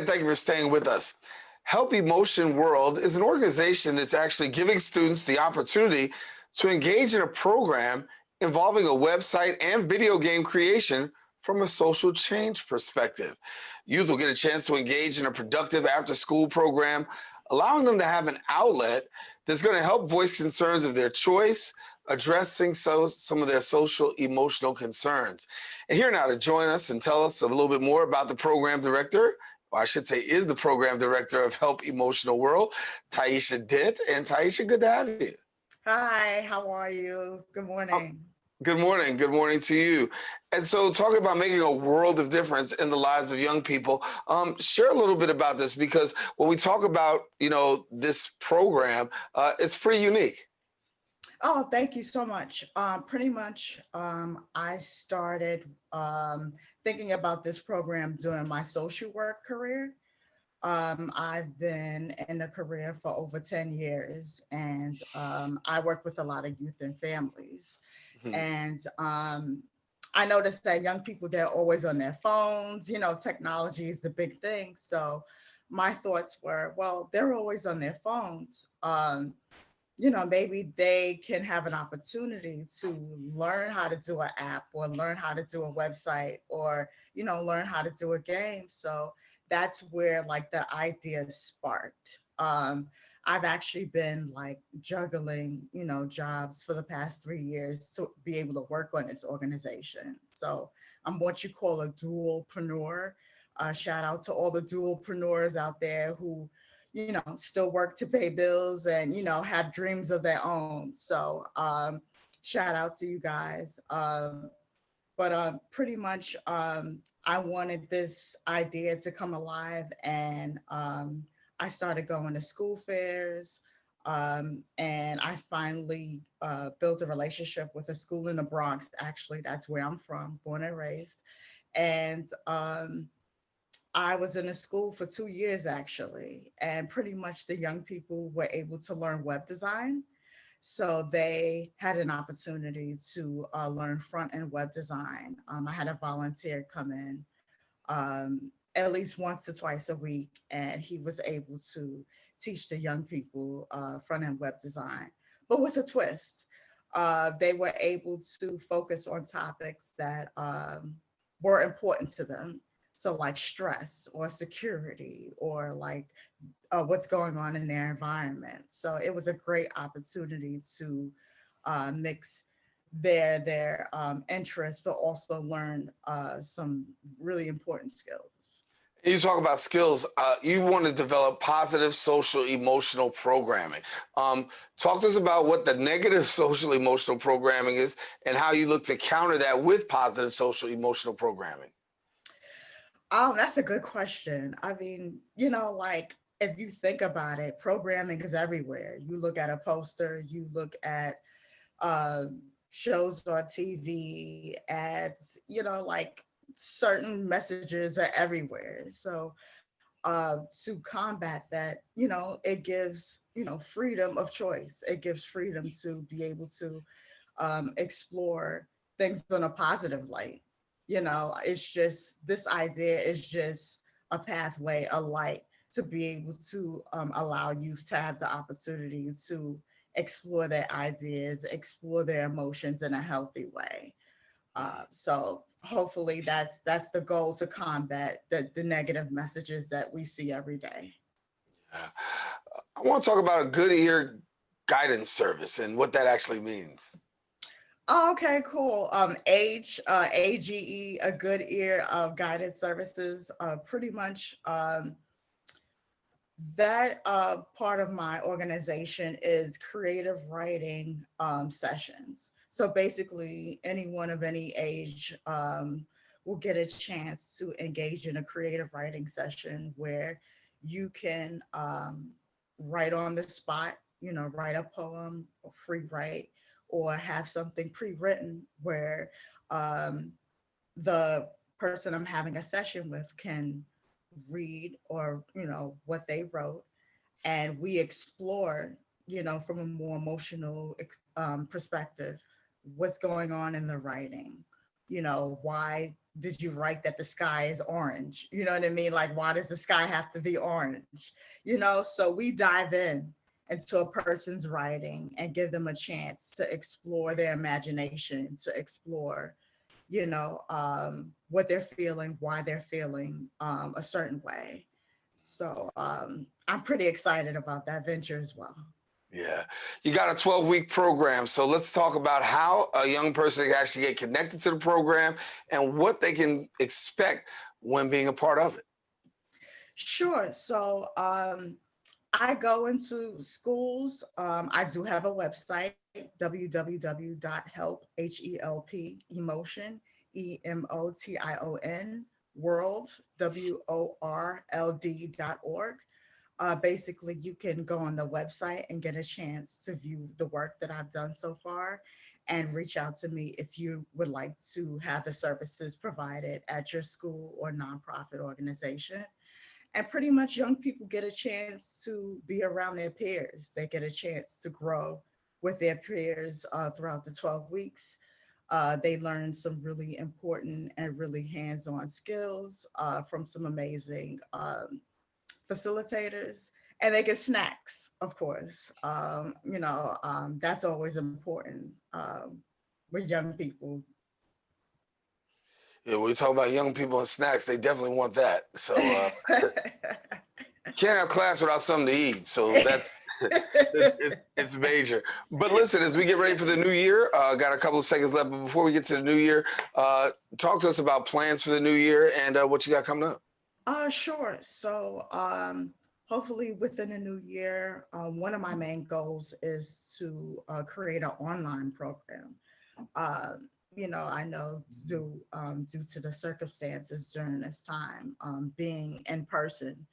Dan, thank you for staying with us. Help Emotion World is an organization that's actually giving students the opportunity to engage in a program involving a website and video game creation from a social change perspective. Youth will get a chance to engage in a productive after-school program, allowing them to have an outlet that's going to help voice concerns of their choice, addressing some of their social emotional concerns. And here now to join us and tell us a little bit more about the program director, or I should say is the program director of Help Emotional World, Taisha Dent. And Taisha, good to have you. Hi, how are you? Good Um, morning. Good morning. Good morning to you. And so, talking about making a world of difference in the lives of young people, share a little bit about this because when we talk about, this program, it's pretty unique. Oh, thank you so much. Pretty much, I started thinking about this program during my social work career. I've been in a career for over 10 years, and I work with a lot of youth and families. Mhm. And I noticed that young people, they're always on their phones. Technology is the big thing. So my thoughts were, well, they're always on their phones. Maybe they can have an opportunity to learn how to do an app or learn how to do a website or, learn how to do a game. So that's where like the idea sparked. I've actually been like juggling, jobs for the past 3 years to be able to work on this organization. So I'm what you call a dualpreneur. Shout out to all the dualpreneurs out there who still work to pay bills and, have dreams of their own. So shout out to you guys. But pretty much I wanted this idea to come alive and I started going to school fairs. And I finally built a relationship with a school in the Bronx. Actually, that's where I'm from, born and raised. And I was in a school for 2 years actually, and pretty much the young people were able to learn web design. So they had an opportunity to learn front end web design. I had a volunteer come in at least once or twice a week, and he was able to teach the young people front end web design, but with a twist. They were able to focus on topics that were important to them. So, like stress or security or like what's going on in their environment. So, it was a great opportunity to mix their interests, but also learn some really important skills. You talk about skills. You want to develop positive social emotional programming. Talk to us about what the negative social emotional programming is and how you look to counter that with positive social emotional programming. Oh, that's a good question. I mean, like if you think about it, programming is everywhere. You look at a poster, you look at uh, shows on TV, ads, like certain messages are everywhere. So to combat that, it gives, freedom of choice. It gives freedom to be able to explore things in a positive light. It's just this idea is just a pathway, a light to be able to allow youth to have the opportunity to explore their ideas, explore their emotions in a healthy way. So hopefully that's the goal to combat the negative messages that we see every day. Yeah. I want to talk about a good ear guidance service and what that actually means. Oh, okay, cool. AGE, a good ear of guided services. Pretty much that part of my organization is creative writing sessions. So basically, anyone of any age will get a chance to engage in a creative writing session where you can write on the spot, write a poem or free write, or have something pre-written where um, the person I'm having a session with can read or what they wrote, and we explore from a more emotional perspective what's going on in the writing, why did you write that the sky is orange? You know what I mean? Like, why does the sky have to be orange? You know, so we dive in into a person's writing and give them a chance to explore their imagination, to explore, what they're feeling, why they're feeling a certain way. So I'm pretty excited about that venture as well. Yeah. You got a 12-week program. So let's talk about how a young person can actually get connected to the program and what they can expect when being a part of it. Sure. So I go into schools. I do have a website, www.help, H-E-L-P, emotion, EMOTION, world, WORLD.org. Basically, you can go on the website and get a chance to view the work that I've done so far and reach out to me if you would like to have the services provided at your school or nonprofit organization. And pretty much young people get a chance to be around their peers. They get a chance to grow with their peers throughout the 12 weeks. They learn some really important and really hands-on skills from some amazing facilitators, and they get snacks, of course. That's always important with young people. Yeah, when we talk about young people and snacks, they definitely want that. So can't have class without something to eat. So that's it's major. But listen, as we get ready for the new year, got a couple of seconds left. But before we get to the new year, talk to us about plans for the new year and what you got coming up. Sure. So, hopefully within the new year, one of my main goals is to create an online program. Uh, I know due to the circumstances during this time, being in person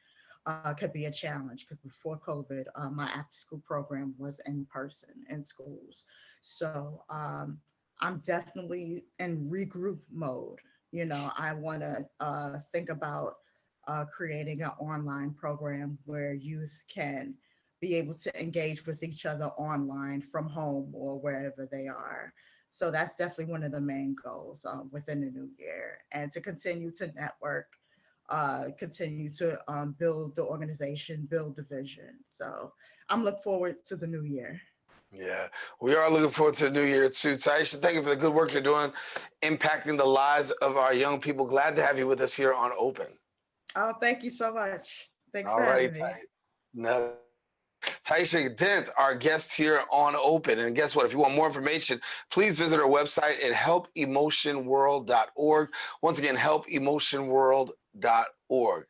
could be a challenge because before COVID, my after school program was in person in schools. So I'm definitely in regroup mode. I want to think about creating an online program where youth can be able to engage with each other online from home or wherever they are. So that's definitely one of the main goals within the new year, and to continue to network, continue to build the organization, build the vision. So I'm looking forward to the new year. Yeah, we are looking forward to the new year too. Taisha, thank you for the good work you're doing, impacting the lives of our young people. Glad to have you with us here on Open. Oh, thank you so much. Thanks for All right, having me. No. Taisha Dent, our guest here on Open. And guess what? If you want more information, please visit our website at helpemotionworld.org. Once again, helpemotionworld.org.